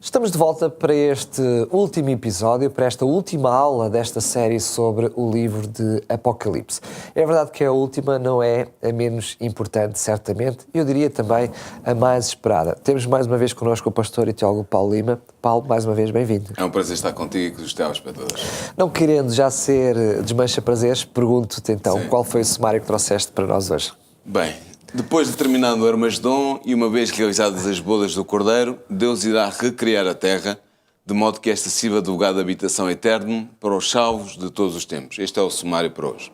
Estamos de volta para este último episódio, para esta última aula desta série sobre o livro de Apocalipse. É verdade que a última não é a menos importante, certamente, e eu diria também a mais esperada. Temos mais uma vez connosco o pastor e teólogo Paulo Lima. Paulo, mais uma vez, bem-vindo. É um prazer estar contigo e com os telespectadores. Não querendo já ser desmancha-prazeres, pergunto-te então, qual foi o sumário que trouxeste para nós hoje? Bem, depois de terminado o Armagedom e uma vez realizadas as bodas do Cordeiro, Deus irá recriar a terra, de modo que esta sirva de lugar de habitação eterno para os salvos de todos os tempos. Este é o sumário para hoje.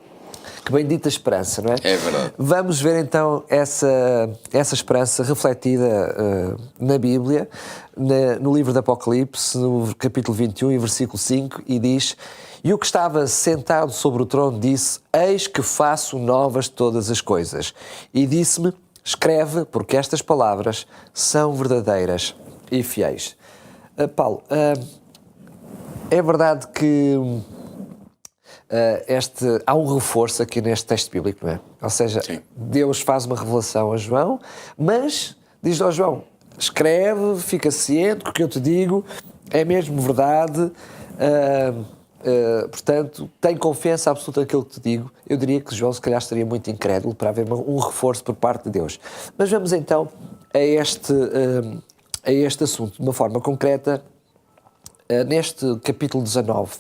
Que bendita esperança, não é? É verdade. Vamos ver então essa esperança refletida na Bíblia, no livro de Apocalipse, no capítulo 21 e versículo 5, e diz: "E o que estava sentado sobre o trono disse: Eis que faço novas todas as coisas. E disse-me: Escreve, porque estas palavras são verdadeiras e fiéis." Paulo, é verdade que há um reforço aqui neste texto bíblico, não é? Ou seja, Sim. Deus faz uma revelação a João, mas diz ao João: escreve, fica ciente que o que eu te digo é mesmo verdade, portanto, tem confiança absoluta naquilo que te digo. Eu diria que João, se calhar, estaria muito incrédulo para haver um reforço por parte de Deus. Mas vamos então a este assunto de uma forma concreta, neste capítulo 19.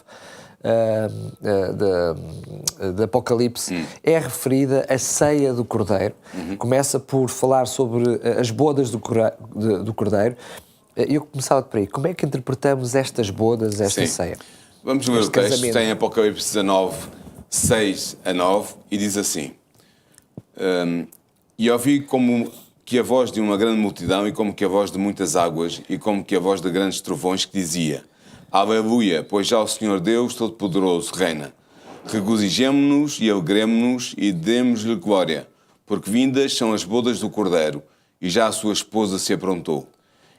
De Apocalipse, é referida a ceia do Cordeiro. Começa por falar sobre as bodas do Cordeiro. Eu começava por aí. Como é que interpretamos estas bodas, esta ceia? Vamos ver o texto. Casamento. Tem Apocalipse 19, 6 a 9, e diz assim: E ouvi como que a voz de uma grande multidão, e como que a voz de muitas águas, e como que a voz de grandes trovões, que dizia: Aleluia, pois já o Senhor Deus Todo-Poderoso reina. Regozijemo-nos e alegremo-nos e demos-lhe glória, porque vindas são as bodas do Cordeiro, e já a sua esposa se aprontou.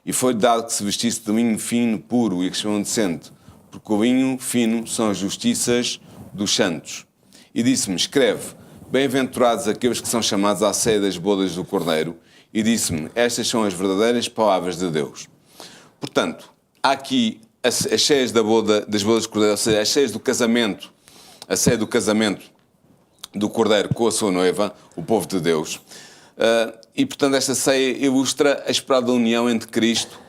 E foi dado que se vestisse de linho fino, puro e resplandecente, porque o linho fino são as justiças dos santos. E disse-me: escreve, bem-aventurados aqueles que são chamados à ceia das bodas do Cordeiro. E disse-me: estas são as verdadeiras palavras de Deus. Portanto, há aqui as ceias das bodas do Cordeiro, ou seja, as ceias do casamento, a ceia do casamento do Cordeiro com a sua noiva, o povo de Deus. E, portanto, esta ceia ilustra a esperada união entre Cristo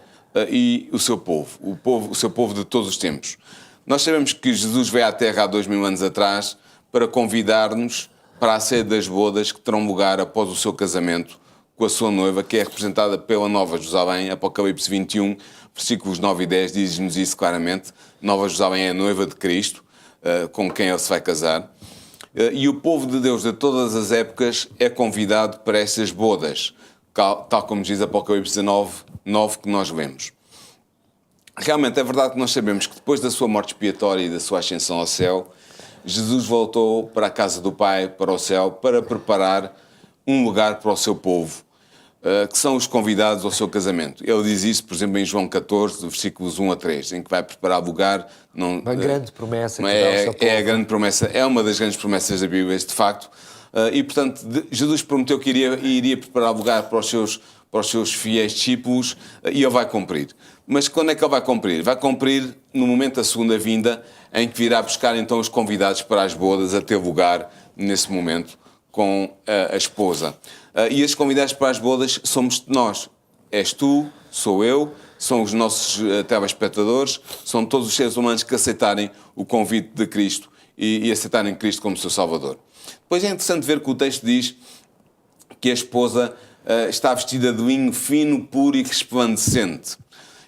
e o seu povo, o seu povo de todos os tempos. Nós sabemos que Jesus veio à Terra há 2000 anos atrás para convidar-nos para a ceia das bodas que terão lugar após o seu casamento com a sua noiva, que é representada pela Nova Jerusalém. Apocalipse 21, versículos 9 e 10, diz-nos isso claramente. Nova Jerusalém é a noiva de Cristo, com quem ele se vai casar. E o povo de Deus de todas as épocas é convidado para estas bodas, tal como diz Apocalipse 19, 9, que nós lemos. Realmente é verdade que nós sabemos que depois da sua morte expiatória e da sua ascensão ao céu, Jesus voltou para a casa do Pai, para o céu, para preparar um lugar para o seu povo, que são os convidados ao seu casamento. Ele diz isso, por exemplo, em João 14, versículos 1 a 3, em que vai preparar lugar. Uma grande promessa que dá ao seu povo. É a grande promessa, é uma das grandes promessas da Bíblia, de facto. E, portanto, Jesus prometeu que iria preparar lugar para os seus fiéis discípulos, e ele vai cumprir. Mas quando é que ele vai cumprir? Vai cumprir no momento da segunda vinda, em que virá buscar então os convidados para as bodas, a ter lugar nesse momento com a esposa. E esses convidados para as bodas somos nós. És tu, sou eu, são os nossos telespectadores, são todos os seres humanos que aceitarem o convite de Cristo e aceitarem Cristo como seu Salvador. Depois é interessante ver que o texto diz que a esposa está vestida de linho fino, puro e resplandecente.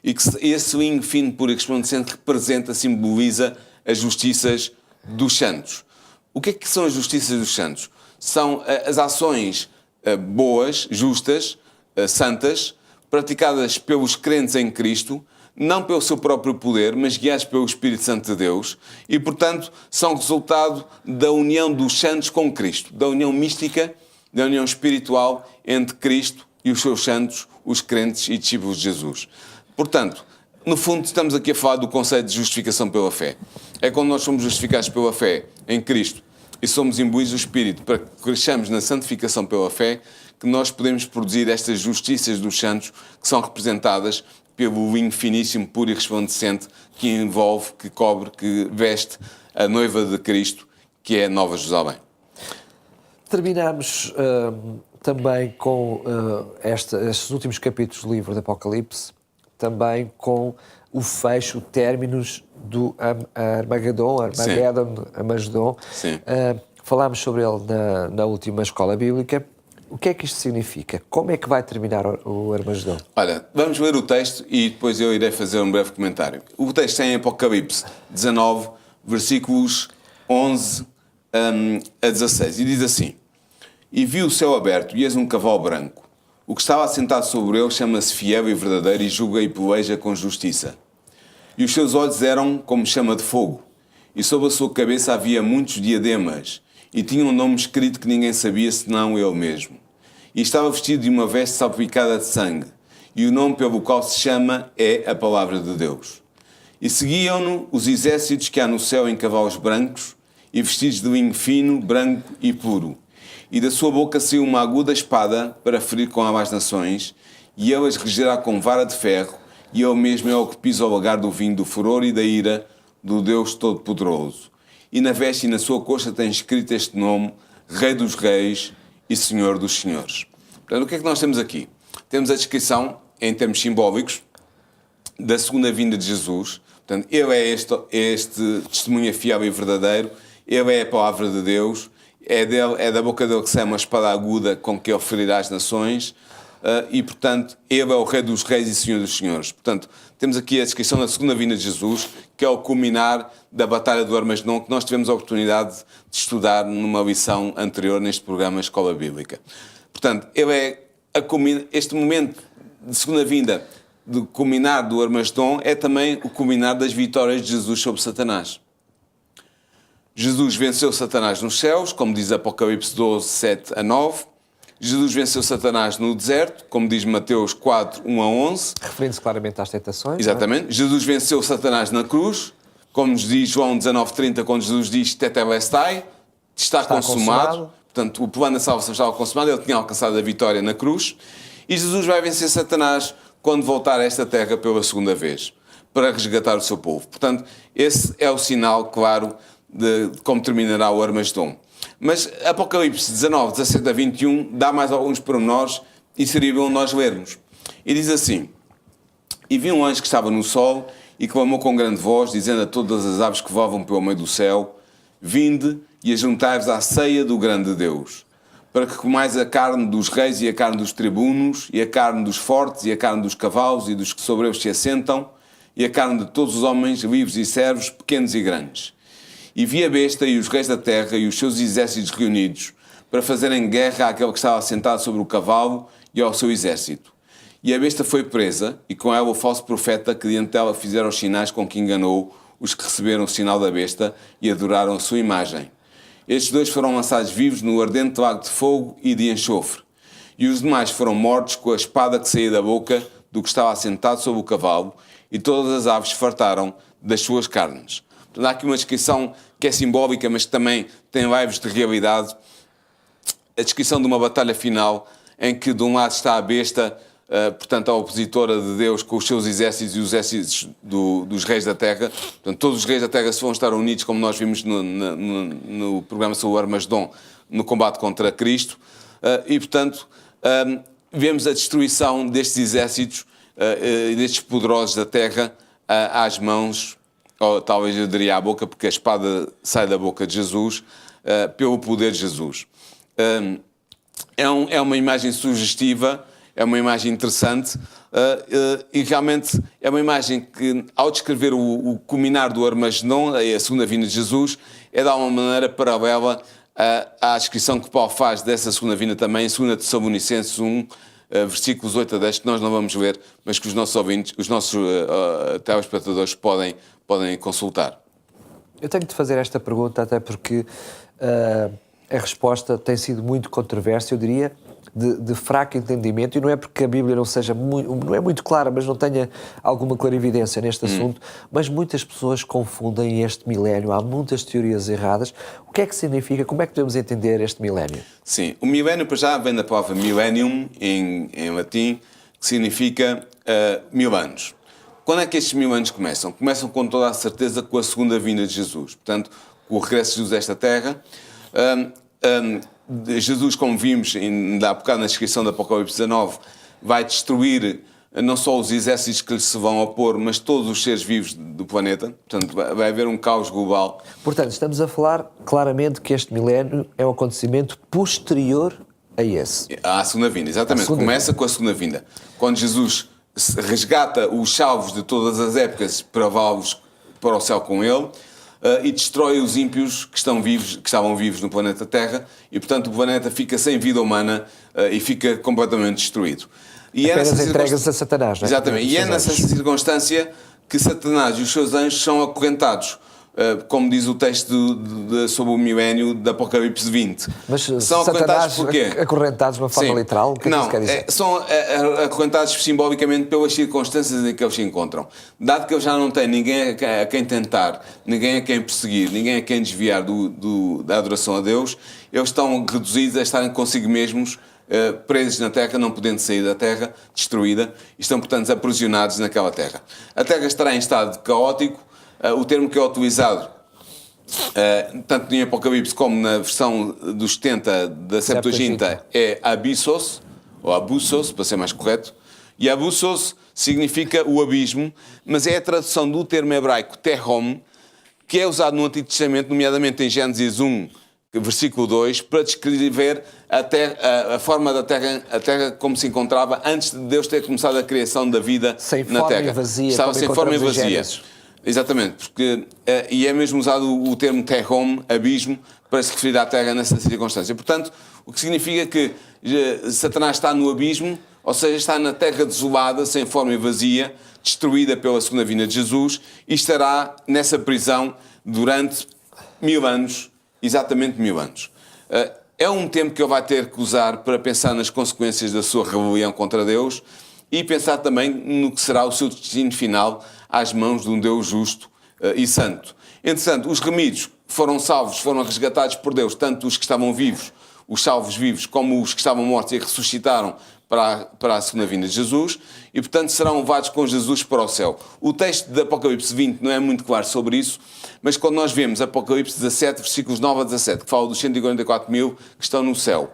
E que esse linho fino, puro e resplandecente representa, simboliza as justiças dos santos. O que é que são as justiças dos santos? São as ações boas, justas, santas, praticadas pelos crentes em Cristo, não pelo seu próprio poder, mas guiados pelo Espírito Santo de Deus, e, portanto, são resultado da união dos santos com Cristo, da união mística, da união espiritual entre Cristo e os seus santos, os crentes e discípulos de Jesus. Portanto, no fundo, estamos aqui a falar do conceito de justificação pela fé. É quando nós somos justificados pela fé em Cristo e somos imbuídos do Espírito para que cresçamos na santificação pela fé, que nós podemos produzir estas justiças dos santos que são representadas pelo linho finíssimo, puro e resplandecente que envolve, que cobre, que veste a noiva de Cristo, que é a Nova Jerusalém. Terminamos também com estes últimos capítulos do livro do Apocalipse, também com o fecho, o términos do Armagedon. Sim. Falámos sobre ele na última escola bíblica. O que é que isto significa? Como é que vai terminar o Armagedon? Olha, vamos ler o texto e depois eu irei fazer um breve comentário. O texto é em Apocalipse 19, versículos 11 a 16, e diz assim: E vi o céu aberto, e eis um cavalo branco. O que estava assentado sobre ele chama-se Fiel e Verdadeiro, e julga e peleja com justiça. E os seus olhos eram como chama de fogo, e sobre a sua cabeça havia muitos diademas, e tinha um nome escrito que ninguém sabia senão ele mesmo. E estava vestido de uma veste salpicada de sangue, e o nome pelo qual se chama é a Palavra de Deus. E seguiam-no os exércitos que há no céu em cavalos brancos, e vestidos de linho fino, branco e puro. E da sua boca saiu uma aguda espada para ferir com as nações, e ele as regerá com vara de ferro, e ele mesmo é o que pisa o lagar do vinho do furor e da ira do Deus Todo-Poderoso. E na veste e na sua coxa tem escrito este nome: Rei dos Reis e Senhor dos Senhores. Portanto, o que é que nós temos aqui? Temos a descrição, em termos simbólicos, da segunda vinda de Jesus. Portanto, ele é este testemunha fiel e verdadeiro, ele é a palavra de Deus, é da boca dele que sai uma espada aguda com que ele ferirá as nações, e, portanto, ele é o Rei dos Reis e Senhor dos Senhores. Portanto, temos aqui a descrição da segunda vinda de Jesus, que é o culminar da Batalha do Armagedon, que nós tivemos a oportunidade de estudar numa lição anterior neste programa Escola Bíblica. Portanto, ele é este momento de segunda vinda, de culminar do Armagedon, é também o culminar das vitórias de Jesus sobre Satanás. Jesus venceu Satanás nos céus, como diz Apocalipse 12, 7 a 9. Jesus venceu Satanás no deserto, como diz Mateus 4, 1 a 11. Referindo-se claramente às tentações. Exatamente. Jesus venceu Satanás na cruz, como nos diz João 19, 30, quando Jesus diz Tetelestai, está consumado. Portanto, o plano da salvação estava consumado, ele tinha alcançado a vitória na cruz. E Jesus vai vencer Satanás quando voltar a esta terra pela segunda vez, para resgatar o seu povo. Portanto, esse é o sinal claro de como terminará o Armagedon. Mas Apocalipse 19, 17 a 21 dá mais alguns pormenores e seria bom nós lermos. E diz assim: E vi um anjo que estava no sol e clamou com grande voz, dizendo a todas as aves que voavam pelo meio do céu: Vinde e ajuntai-vos à ceia do grande Deus, para que comais a carne dos reis e a carne dos tribunos, e a carne dos fortes e a carne dos cavalos e dos que sobre eles se assentam, e a carne de todos os homens, livres e servos, pequenos e grandes. E vi a besta e os reis da terra e os seus exércitos reunidos, para fazerem guerra àquele que estava sentado sobre o cavalo e ao seu exército. E a besta foi presa, e com ela o falso profeta que diante dela fizeram os sinais com que enganou os que receberam o sinal da besta e adoraram a sua imagem. Estes dois foram lançados vivos no ardente lago de fogo e de enxofre. E os demais foram mortos com a espada que saía da boca do que estava assentado sobre o cavalo, e todas as aves fartaram das suas carnes. Portanto, há aqui uma descrição que é simbólica, mas que também tem leves de realidade. A descrição de uma batalha final em que de um lado está a besta, portanto a opositora de Deus, com os seus exércitos e os exércitos dos reis da terra. Portanto, todos os reis da terra se vão estar unidos, como nós vimos no programa sobre o Armagedon, no combate contra Cristo. E, portanto, vemos a destruição destes exércitos e destes poderosos da terra às mãos, ou talvez eu diria à boca, porque a espada sai da boca de Jesus, pelo poder de Jesus. É uma imagem sugestiva, é uma imagem interessante, e realmente é uma imagem que, ao descrever o culminar do Armagedon, a segunda vinda de Jesus, é de alguma maneira paralela à descrição que Paulo faz dessa segunda vinda também, em 2 Tessalonicenses 1, versículos 8 a 10, que nós não vamos ler, mas que os nossos ouvintes, os nossos telespectadores podem consultar. Eu tenho de fazer esta pergunta até porque a resposta tem sido muito controversa, eu diria, de fraco entendimento, e não é porque a Bíblia não é muito clara, mas não tenha alguma clarividência neste assunto, mas muitas pessoas confundem este milénio, há muitas teorias erradas. O que é que significa? Como é que devemos entender este milénio? Sim, o milénio para já vem da palavra millennium, em latim, que significa 1000 anos. Quando é que estes 1000 anos começam? Começam com toda a certeza com a segunda vinda de Jesus. Portanto, com o regresso de Jesus a esta terra. Jesus, como vimos ainda há bocado na descrição do Apocalipse 19, vai destruir não só os exércitos que lhe se vão opor, mas todos os seres vivos do planeta. Portanto, vai haver um caos global. Portanto, estamos a falar claramente que este milénio é um acontecimento posterior a esse. À segunda vinda, exatamente. Começa com a segunda vinda. Quando Jesus resgata os salvos de todas as épocas para levá-los para o céu com ele e destrói os ímpios que estavam vivos no planeta Terra e, portanto, o planeta fica sem vida humana e fica completamente destruído. E apenas entregas a Satanás, não é? Exatamente. E é nessa circunstância que Satanás e os seus anjos são acorrentados, como diz o texto sobre o milénio do Apocalipse 20. Mas são acorrentados porquê? Acorrentados de uma forma literal? O que é que isso quer dizer? São acorrentados simbolicamente pelas circunstâncias em que eles se encontram. Dado que eles já não têm ninguém a quem tentar, ninguém a quem perseguir, ninguém a quem desviar da adoração a Deus, eles estão reduzidos a estarem consigo mesmos, presos na terra, não podendo sair da terra, destruída, e estão, portanto, aprisionados naquela terra. A terra estará em estado caótico. O termo que é utilizado, tanto em Apocalipse como na versão dos 70 da Septuaginta, é abyssos, ou abussos, para ser mais correto. E abussos significa o abismo, mas é a tradução do termo hebraico terrom, que é usado no Antigo Testamento, nomeadamente em Gênesis 1, versículo 2, para descrever a forma da terra, a terra como se encontrava antes de Deus ter começado a criação da vida na terra. Vazia, estava sem forma e vazia. Exatamente, porque e é mesmo usado o termo terrom, abismo, para se referir à terra nessa circunstância. Portanto, o que significa que Satanás está no abismo, ou seja, está na terra desolada, sem forma e vazia, destruída pela segunda vinda de Jesus, e estará nessa prisão durante 1000 anos, exatamente 1000 anos. É um tempo que ele vai ter que usar para pensar nas consequências da sua rebelião contra Deus e pensar também no que será o seu destino final às mãos de um Deus justo e santo. Entretanto, os remidos foram salvos, foram resgatados por Deus, tanto os que estavam vivos, os salvos vivos, como os que estavam mortos e ressuscitaram para a segunda vinda de Jesus, e portanto serão levados com Jesus para o céu. O texto de Apocalipse 20 não é muito claro sobre isso, mas quando nós vemos Apocalipse 17, versículos 9 a 17, que fala dos 144 mil que estão no céu,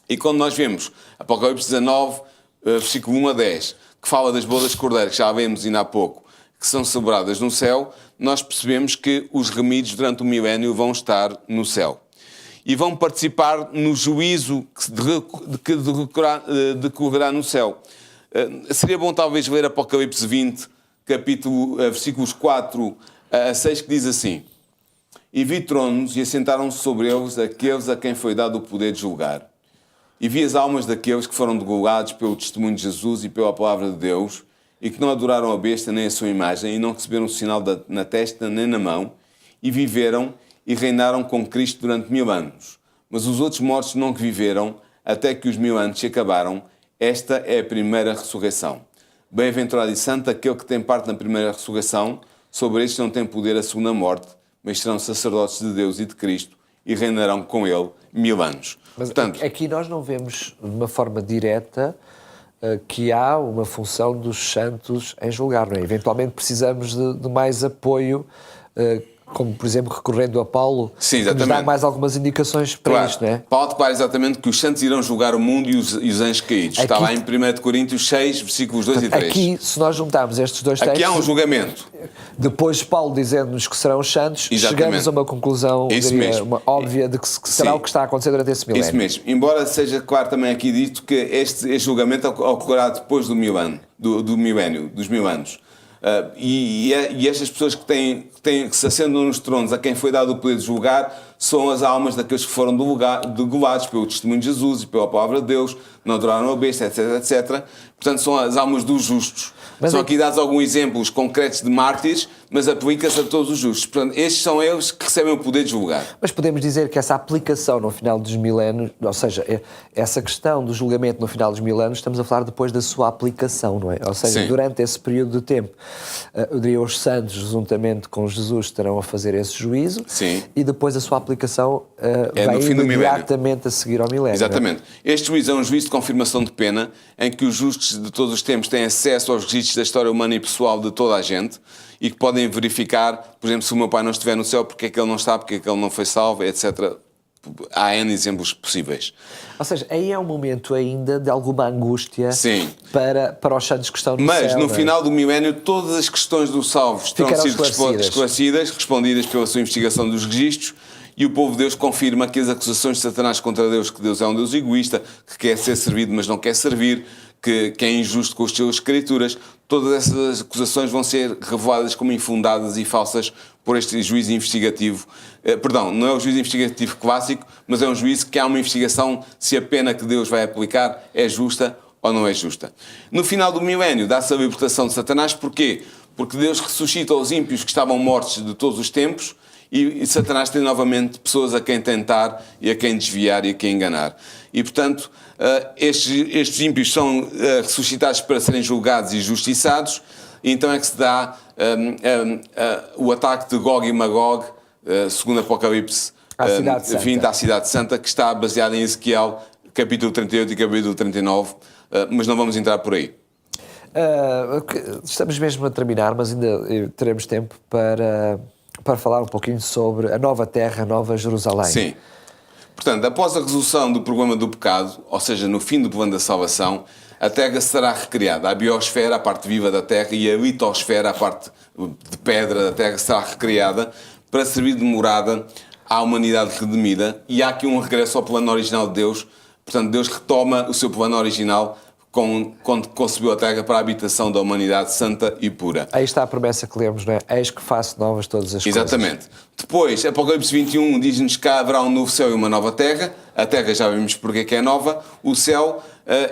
e quando nós vemos Apocalipse 19, versículo 1 a 10, que fala das bodas de cordeiro, que já vemos ainda há pouco, que são celebradas no céu, nós percebemos que os remidos durante o milénio vão estar no céu. E vão participar no juízo que decorrerá no céu. Seria bom talvez ler Apocalipse 20, versículos 4 a 6, que diz assim: E vi tronos e assentaram-se sobre eles aqueles a quem foi dado o poder de julgar. E vi as almas daqueles que foram degolados pelo testemunho de Jesus e pela palavra de Deus, e que não adoraram a besta nem a sua imagem, e não receberam o sinal na testa nem na mão, e viveram e reinaram com Cristo durante 1000 anos. Mas os outros mortos não viveram, até que os 1000 anos se acabaram. Esta é a primeira ressurreição. Bem-aventurado e santo aquele que tem parte na primeira ressurreição. Sobre estes não tem poder a segunda morte, mas serão sacerdotes de Deus e de Cristo, e reinarão com ele 1000 anos. Mas portanto, aqui nós não vemos de uma forma direta que há uma função dos santos em julgar, não é? Eventualmente precisamos de mais apoio, como por exemplo recorrendo a Paulo, sim, que nos dá mais algumas indicações para isto, não é? Paulo declara exatamente que os santos irão julgar o mundo e os anjos caídos. Está lá em 1 Coríntios 6, versículos 2 e 3. Aqui, se nós juntarmos estes dois textos... Aqui há um julgamento. Depois Paulo dizendo-nos que serão os santos, chegamos a uma conclusão óbvia de que será o que está a acontecer durante esse milénio. Isso mesmo. Embora seja claro também aqui dito que este julgamento ocorrerá depois do milénio, dos 1000 anos. E estas pessoas que se assentam nos tronos, a quem foi dado o poder de julgar, são as almas daqueles que foram degolados pelo testemunho de Jesus e pela palavra de Deus, não adoraram a besta, etc, etc. Portanto, são as almas dos justos. São aqui dados alguns exemplos concretos de mártires, mas aplica-se a todos os justos. Portanto, estes são eles que recebem o poder de julgar. Mas podemos dizer que essa aplicação no final dos 1000 anos, ou seja, essa questão do julgamento no final dos 1000 anos, estamos a falar depois da sua aplicação, não é? Ou seja, durante esse período de tempo, eu diria, os santos, juntamente com Jesus, estarão a fazer esse juízo. Sim. E depois a sua aplicação aplicação É vai no fim do milénio. imediatamente a seguir ao milénio. Exatamente. Este juízo é um juízo de confirmação de pena, em que os justos de todos os tempos têm acesso aos registros da história humana e pessoal de toda a gente e que podem verificar, por exemplo, se o meu pai não estiver no céu, porque é que ele não está, porque é que ele não foi salvo, etc. Há N exemplos possíveis. Ou seja, aí é um momento ainda de alguma angústia Sim. para os santos que estão no Mas, céu. no não é? final do milénio, todas as questões dos salvos terão Ficarão sido esclarecidas, respondidas pela sua investigação dos registros, e o povo de Deus confirma que as acusações de Satanás contra Deus, que Deus é um Deus egoísta, que quer ser servido, mas não quer servir, que é injusto com as suas escrituras, todas essas acusações vão ser reveladas como infundadas e falsas por este juízo investigativo. Perdão, não é o juízo investigativo clássico, mas é um juízo que há uma investigação se a pena que Deus vai aplicar é justa ou não é justa. No final do milénio dá-se a libertação de Satanás. Porquê? Porque Deus ressuscita os ímpios que estavam mortos de todos os tempos e Satanás tem novamente pessoas a quem tentar e a quem desviar e a quem enganar. E, portanto, estes ímpios são ressuscitados para serem julgados e justiçados, e então é que se dá o ataque de Gog e Magog, segundo Apocalipse, vindo à Cidade Santa, que está baseado em Ezequiel, capítulo 38 e capítulo 39, mas não vamos entrar por aí. Estamos mesmo a terminar, mas ainda teremos tempo para falar um pouquinho sobre a nova terra, a nova Jerusalém. Sim. Portanto, após a resolução do problema do pecado, ou seja, no fim do plano da salvação, a terra será recriada. A biosfera, a parte viva da terra, e a litosfera, a parte de pedra da terra, será recriada para servir de morada à humanidade redimida. E há aqui um regresso ao plano original de Deus. Portanto, Deus retoma o seu plano original quando concebeu a terra para a habitação da humanidade santa e pura. Aí está a promessa que lemos, não é? Eis que faço novas todas as Exatamente. coisas. Depois, Apocalipse 21 diz-nos que haverá um novo céu e uma nova terra. A terra já vimos porque é que é nova. O céu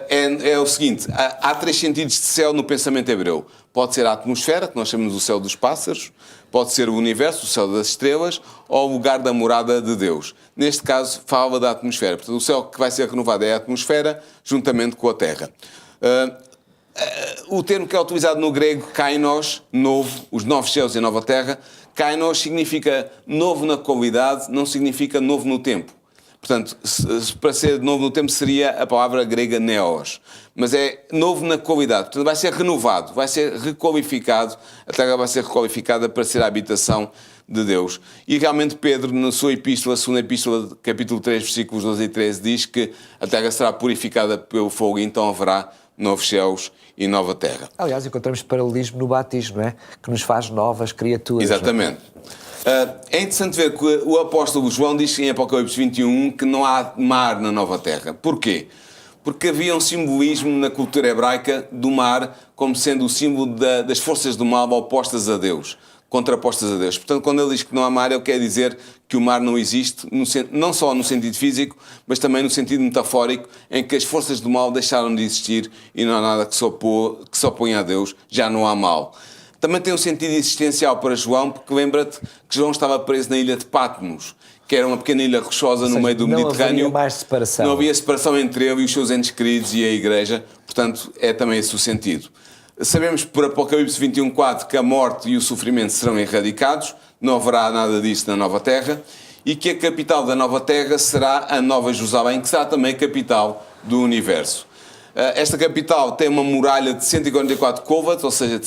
é o seguinte: há três sentidos de céu no pensamento hebreu. Pode ser a atmosfera, que nós chamamos o céu dos pássaros, pode ser o universo, o céu das estrelas, ou o lugar da morada de Deus. Neste caso, fala da atmosfera. Portanto, o céu que vai ser renovado é a atmosfera, juntamente com a terra. O termo que é utilizado no grego, kainos, novo, os novos céus e a nova terra, kainos significa novo na qualidade, não significa novo no tempo. Portanto, para ser novo no tempo seria a palavra grega neos, mas é novo na qualidade. Portanto, vai ser renovado, vai ser requalificado, a terra vai ser requalificada para ser a habitação de Deus. E realmente Pedro, na sua epístola, a segunda epístola, capítulo 3, versículos 12 e 13, diz que a terra será purificada pelo fogo e então haverá novos céus e nova terra. Aliás, encontramos paralelismo no batismo, não é? Que nos faz novas criaturas. Exatamente. É interessante ver que o apóstolo João diz em Apocalipse 21 que não há mar na nova terra. Porquê? Porque havia um simbolismo na cultura hebraica do mar como sendo o símbolo das forças do mal opostas a Deus, contrapostas a Deus. Portanto, quando ele diz que não há mar, ele quer dizer que o mar não existe, não só no sentido físico, mas também no sentido metafórico, em que as forças do mal deixaram de existir e não há nada que se oponha a Deus, já não há mal. Também tem um sentido existencial para João, porque lembra-te que João estava preso na ilha de Patmos, que era uma pequena ilha rochosa no meio do Mediterrâneo. Não havia mais separação. Não havia separação entre ele e os seus entes queridos e a Igreja, portanto, é também esse o sentido. Sabemos por Apocalipse 21:4 que a morte e o sofrimento serão erradicados, não haverá nada disso na nova terra, e que a capital da nova terra será a Nova Jerusalém, que será também a capital do universo. Esta capital tem uma muralha de 144 côvados, ou seja,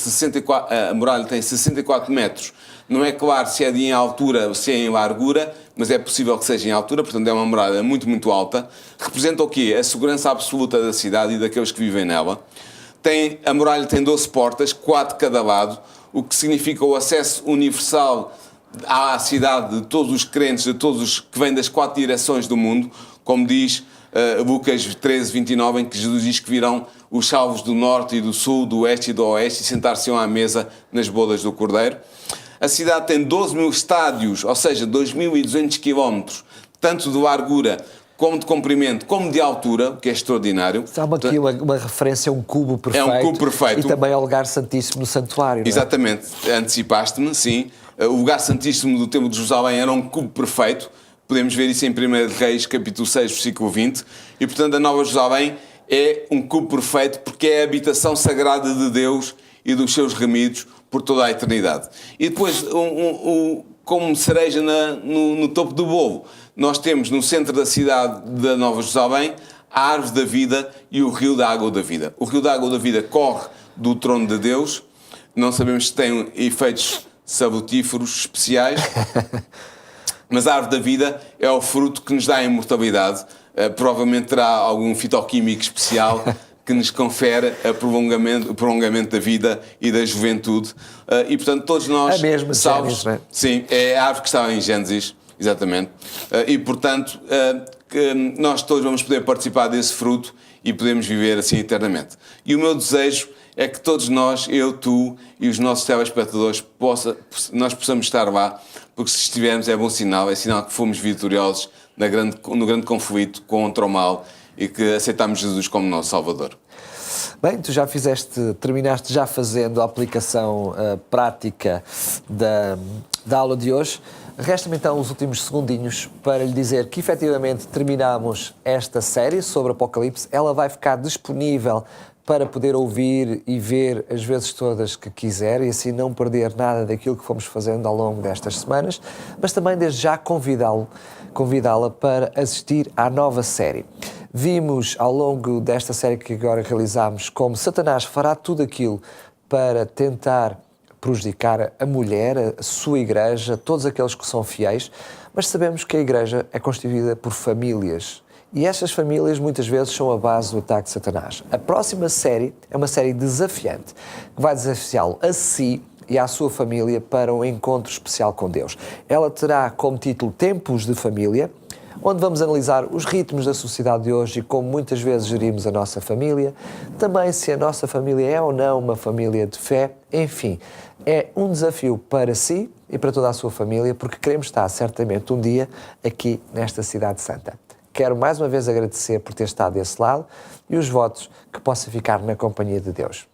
a muralha tem 64 metros. Não é claro se é em altura ou se é em largura, mas é possível que seja em altura, portanto é uma muralha muito, muito alta. Representa o quê? A segurança absoluta da cidade e daqueles que vivem nela. A muralha tem 12 portas, 4 de cada lado, o que significa o acesso universal à cidade de todos os crentes, de todos os que vêm das 4 direções do mundo, como diz Lucas 13:29, em que Jesus diz que virão os salvos do norte e do sul, do oeste e do oeste, e sentar-se-ão à mesa nas bodas do Cordeiro. A cidade tem 12.000 estádios, ou seja, 2.200 quilómetros, tanto de largura como de comprimento, como de altura, o que é extraordinário. Há aqui uma referência a um cubo perfeito. É um cubo perfeito. E também ao lugar santíssimo no santuário. Exatamente. Antecipaste-me, sim. O lugar santíssimo do Templo de Jerusalém era um cubo perfeito. Podemos ver isso em 1 Reis, capítulo 6, versículo 20. E, portanto, a Nova Jerusalém é um cubo perfeito porque é a habitação sagrada de Deus e dos seus remidos por toda a eternidade. E depois, como cereja no topo do bolo. Nós temos no centro da cidade da Nova Jerusalém a árvore da vida e o rio da água da vida. O rio da água da vida corre do trono de Deus. Não sabemos se tem efeitos salutíferos especiais, mas a árvore da vida é o fruto que nos dá a imortalidade. Provavelmente terá algum fitoquímico especial que nos confere o prolongamento da vida e da juventude. E, portanto, todos nós, salvos... Gênesis, não é? Sim, é a árvore que estava em Gênesis, exatamente. E, portanto, que nós todos vamos poder participar desse fruto e podemos viver assim eternamente. E o meu desejo é que todos nós, eu, tu e os nossos telespectadores, nós possamos estar lá, porque se estivermos é bom sinal, é sinal que fomos vitoriosos no grande conflito contra o mal e que aceitamos Jesus como nosso Salvador. Bem, tu já terminaste já fazendo a aplicação prática da aula de hoje. Resta-me então os últimos segundinhos para lhe dizer que efetivamente terminamos esta série sobre Apocalipse. Ela vai ficar disponível para poder ouvir e ver as vezes todas que quiser e assim não perder nada daquilo que fomos fazendo ao longo destas semanas, mas também desde já convidá-la para assistir à nova série. Vimos ao longo desta série que agora realizámos como Satanás fará tudo aquilo para tentar prejudicar a mulher, a sua igreja, todos aqueles que são fiéis, mas sabemos que a igreja é constituída por famílias e estas famílias muitas vezes são a base do ataque de Satanás. A próxima série é uma série desafiante que vai desafiá-lo a si e à sua família para um encontro especial com Deus. Ela terá como título Tempos de Família, onde vamos analisar os ritmos da sociedade de hoje e como muitas vezes gerimos a nossa família, também se a nossa família é ou não uma família de fé, enfim, é um desafio para si e para toda a sua família, porque queremos estar certamente um dia aqui nesta Cidade Santa. Quero mais uma vez agradecer por ter estado desse lado e os votos que possa ficar na companhia de Deus.